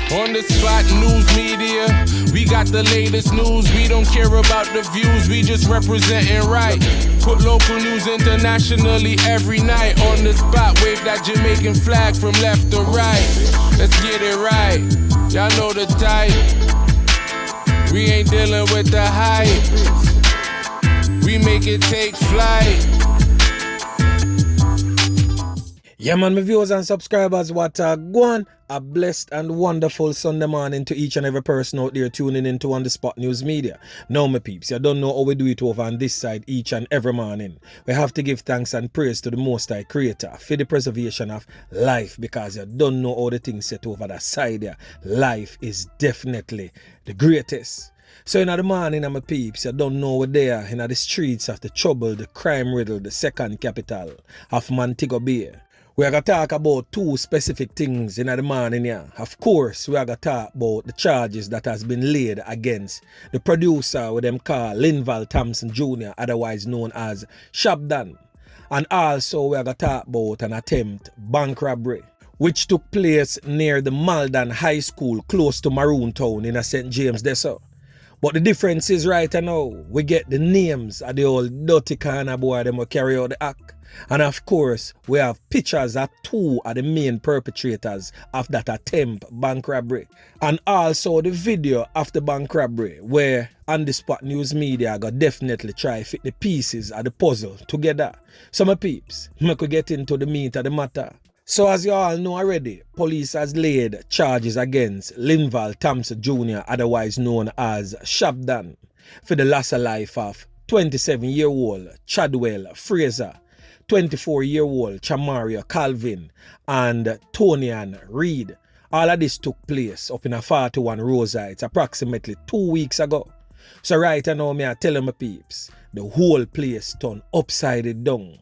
On the spot news media, we got the latest news. We don't care about the views, we just representing right. Put local news internationally every night. On the spot, wave that Jamaican flag from left to right. Let's get it right, y'all know the type. We ain't dealing with the hype. We make it take flight. Yeah man, my viewers and subscribers, what go on. A blessed and wonderful Sunday morning to each and every person out there tuning into On The Spot News Media. Now my peeps, you don't know how we do it over on this side each and every morning. We have to give thanks and praise to the Most High Creator for the preservation of life, because you don't know how the things set over that side there. Life is definitely the greatest. So in the morning, my peeps, you don't know we're there in the streets of the trouble, the crime riddle, the second capital of Montego Bay. We are going to talk about two specific things in the morning here. Of course, we are going to talk about the charges that has been laid against the producer with them called Linval Thompson Jr., otherwise known as Shabdan. And also we are going to talk about an attempt bank robbery, which took place near the Malden High School close to Maroon Town in St. James Deso. But the difference is right now, we get the names of the old dirty kind of boy them will carry out the act. And of course, we have pictures of two of the main perpetrators of that attempt bank robbery. And also the video of the bank robbery, where On The Spot News Media got definitely try fit the pieces of the puzzle together. So my peeps, we could get into the meat of the matter. So as you all know already, police has laid charges against Linval Thompson Jr., otherwise known as Shabdan, for the loss of life of 27-year-old Chadwell Fraser, 24-year-old Chamaria Calvin, and Tonian Reed. All of this took place up in a 41 Rosheights approximately 2 weeks ago. So right now, me I tell my peeps, the whole place turned upside down.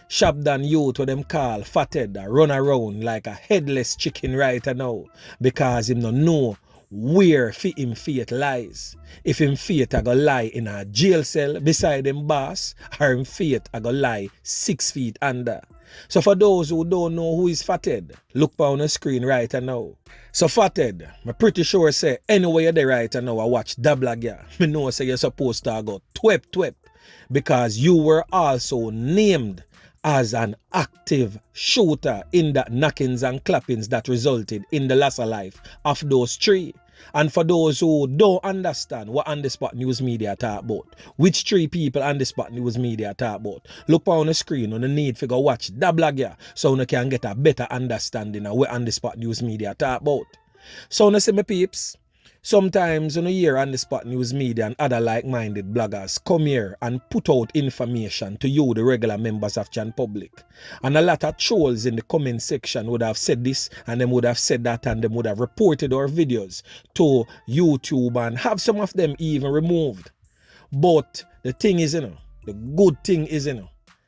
Shabdan youth what them call FatHead run around like a headless chicken right now, because him no know where him fate lies. If him fate a go lie in a jail cell beside him boss, or him fate a go lie 6 feet under. So for those who don't know who is FatHead, look on the screen right now. So FatHead, I'm pretty sure say anywhere you're there right now I watch the blog here, me know say you're supposed to go twep, because you were also named as an active shooter in the knockings and clappings that resulted in the loss of life of those three. And for those who don't understand what On The Spot News Media talk about, which three people On The Spot News Media talk about, look on the screen on the need to go watch the blog here so you can get a better understanding of what On The Spot News Media talk about. So you see my peeps, sometimes you hear On The Spot News Media and other like-minded bloggers come here and put out information to you, the regular members of Chan Public. And a lot of trolls in the comment section would have said this and them would have said that, and them would have reported our videos to YouTube and have some of them even removed. But the thing is, the good thing is,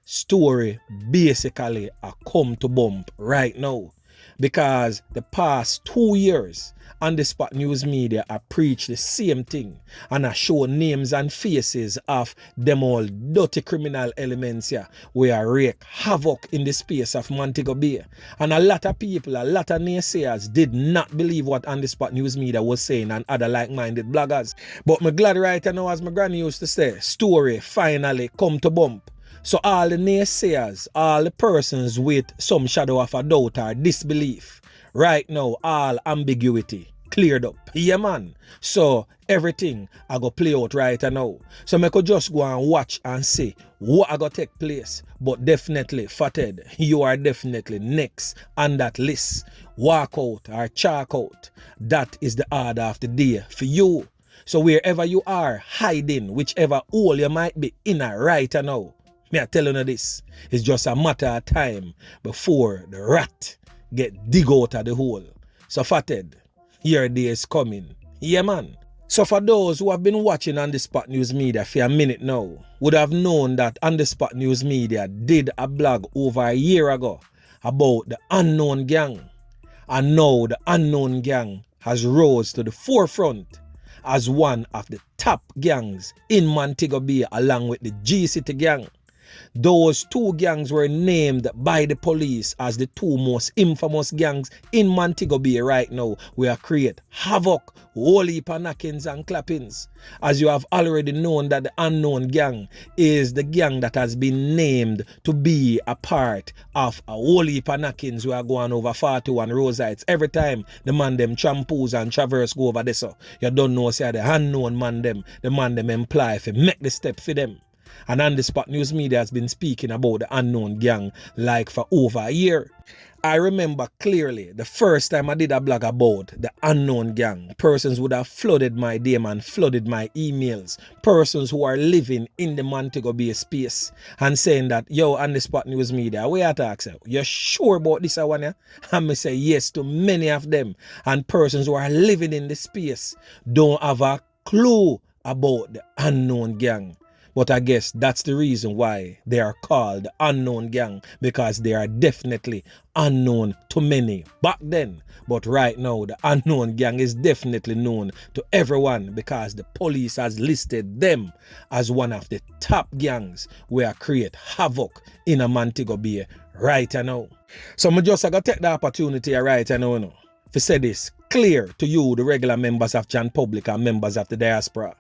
story basically a come to bump right now. Because the past 2 years, On The Spot News Media have preached the same thing and have shown names and faces of them all dirty criminal elements here where wreak havoc in the space of Montego Bay. And a lot of people, a lot of naysayers did not believe what On The Spot News Media was saying and other like-minded bloggers. But I'm glad right now, as my granny used to say, story finally come to bump. So all the naysayers, all the persons with some shadow of a doubt or disbelief, right now all ambiguity cleared up. Yeah man. So everything I go play out right now. So I could just go and watch and see what I go take place. But definitely, FatHead, you are definitely next on that list. Walk out or chalk out. That is the order of the day for you. So wherever you are hiding, whichever hole you might be in right now, me I tell you this, it's just a matter of time before the rat get dig out of the hole. So FatHead, your day is coming. Yeah man. So for those who have been watching On The Spot News Media for a minute now, would have known that On The Spot News Media did a blog over a year ago about the unknown gang. And now the unknown gang has rose to the forefront as one of the top gangs in Montego Bay along with the G-City gang. Those two gangs were named by the police as the two most infamous gangs in Montego Bay right now, where create havoc, whole heap of knockings and clappings. As you have already known that the unknown gang is the gang that has been named to be a part of a whole heap of knockings we are going over 41 Rose Heights. Every time the man them trampoos and traverse go over this, so you don't know say the unknown man them, the man them imply if make the step for them. And On The Spot News Media has been speaking about the unknown gang like for over a year. I remember clearly the first time I did a blog about the unknown gang, persons would have flooded my DM and flooded my emails. Persons who are living in the Montego Bay space and saying that, yo, On The Spot News Media, we are talking, you're sure about this one? Yeah? And me say yes to many of them. And persons who are living in the space don't have a clue about the unknown gang. But I guess that's the reason why they are called the unknown gang, because they are definitely unknown to many back then. But right now, the unknown gang is definitely known to everyone because the police has listed them as one of the top gangs where create havoc in a Montego Bay right now. So I just gotta take the opportunity right now to say this clear to you, the regular members of Jan Public and members of the diaspora.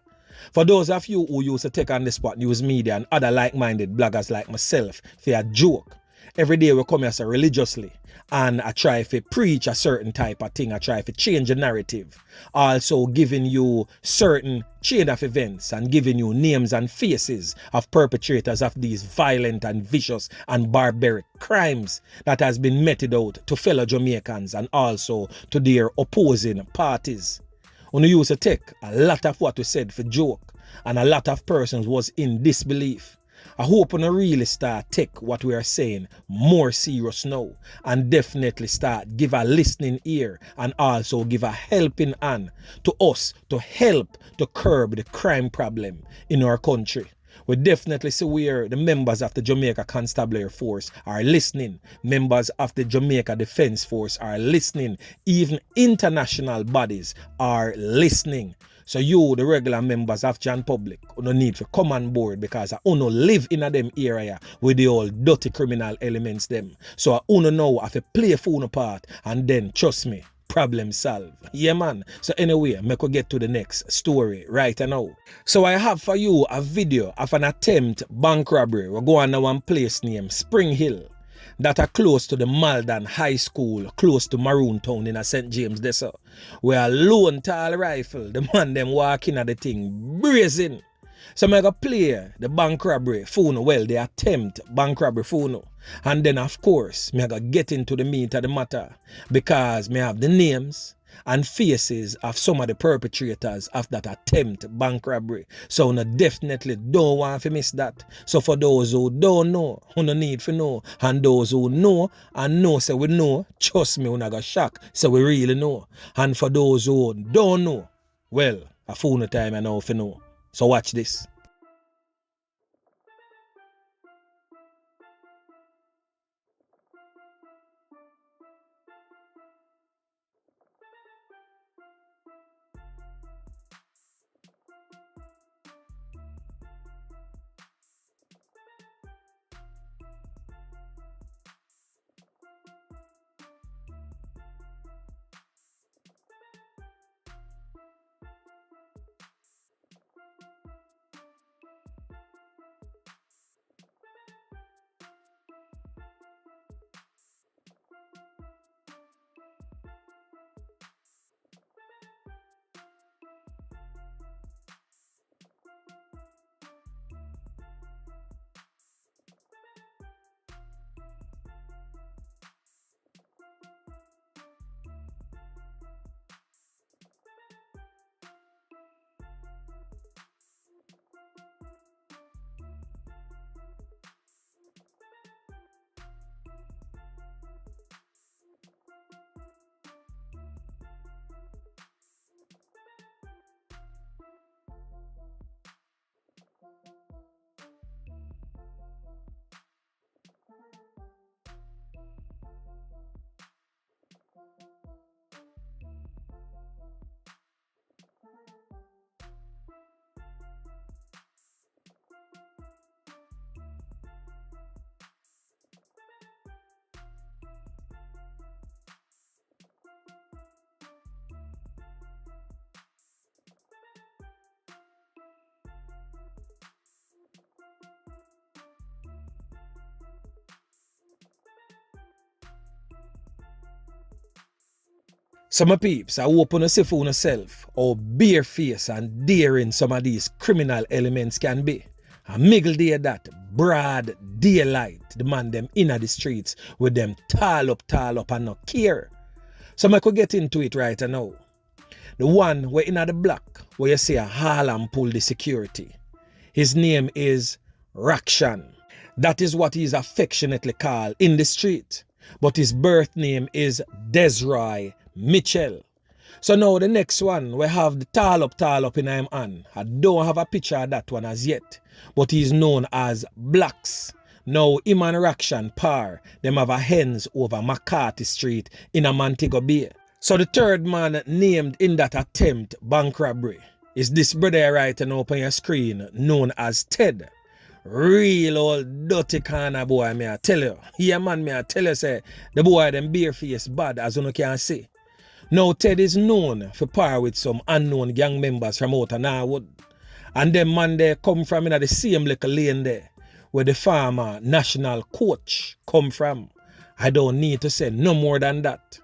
For those of you who used to take On The Spot News Media and other like-minded bloggers like myself for a joke, every day we come here so religiously and I try to preach a certain type of thing, I try to change the narrative. Also giving you certain chain of events and giving you names and faces of perpetrators of these violent and vicious and barbaric crimes that has been meted out to fellow Jamaicans and also to their opposing parties. When you used to take a lot of what we said for joke and a lot of persons was in disbelief. I hope you really start take what we are saying more serious now and definitely start give a listening ear and also give a helping hand to us to help to curb the crime problem in our country. We definitely see where the members of the Jamaica Constabulary Force are listening. Members of the Jamaica Defense Force are listening. Even international bodies are listening. So you, the regular members of Jan Public, you don't need to come on board because I don't live in a them area with the old dirty criminal elements them. So I don't know if I play a phone part and then trust me, problem solved. Yeah, man. So anyway, me could get to the next story right now. So I have for you a video of an attempt bank robbery. We're going to one place named Spring Hill that are close to the Malden High School, close to Maroon Town in a St. James there, so where a lone tall rifle, the man them walking at the thing brazen. So I go play the bank robbery phone, well, the attempt bank robbery phone. And then of course, I go get into the meat of the matter because I have the names and faces of some of the perpetrators of that attempt bank robbery. So I definitely don't want to miss that. So for those who don't know, who no need to know, and those who know and know say we know, trust me, we not got shock, so we really know. And for those who don't know, well, a phone time I know if you know. So watch this. So my peeps, I hope you see for yourself how barefaced and daring some of these criminal elements can be. And miggle day that broad daylight, the man them inna the streets with them tall up and no care. So I could get into it right now. The one where inna the block where you see a Harlem pull the security. His name is Rakshan. That is what he is affectionately called in the street. But his birth name is Desroy Mitchell. So now the next one, we have the tall up in him hand. I don't have a picture of that one as yet, but he's known as Blacks. Now him and Rakshan par, them have a hens over McCarthy Street in a Montego Bay. So the third man named in that attempt bank robbery is this brother right now up on your screen known as Ted. Real old dirty kind of boy, me I tell you. Yeah man, me I tell you say, the boy them barefaced bad as you can see. Now Ted is known for par with some unknown gang members from out of Norwood. And them man they come from in the same little lane there where the former national coach come from. I don't need to say no more than that.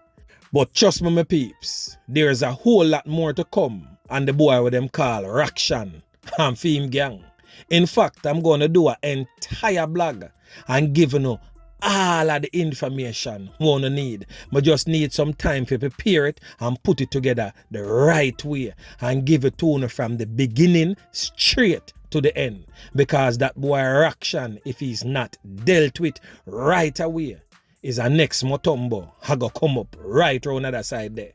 But trust me my peeps, there's a whole lot more to come and the boy with them call Rakshan and Fame Gang. In fact, I'm going to do an entire blog and give you all of the information we want to need. But just need some time to prepare it and put it together the right way and give it to you from the beginning straight to the end. Because that boy Rakshan, if he's not dealt with right away, is a next Motombo. I go come up right around the other side there.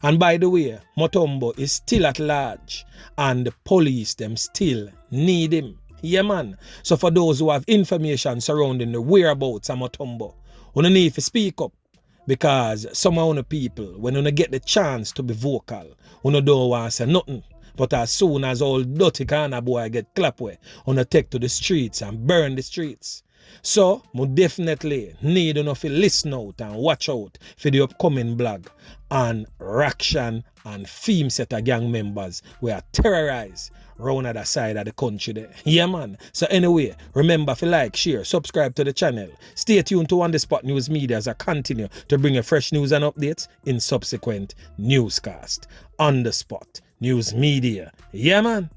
And by the way, Motombo is still at large and the police them still need him. Yeah man. So for those who have information surrounding the whereabouts of Motombo, you need to speak up. Because some of the people, when you get the chance to be vocal, you don't want to say nothing. But as soon as all dirty kind of boy get clapped with, you take to the streets and burn the streets. So, we definitely need enough to listen out and watch out for the upcoming blog on Rakshan and Fame set of gang members who are terrorized round at the side of the country there. Yeah man. So anyway, remember to like, share, subscribe to the channel. Stay tuned to On The Spot News Media as I continue to bring you fresh news and updates in subsequent newscast. On The Spot News Media. Yeah man.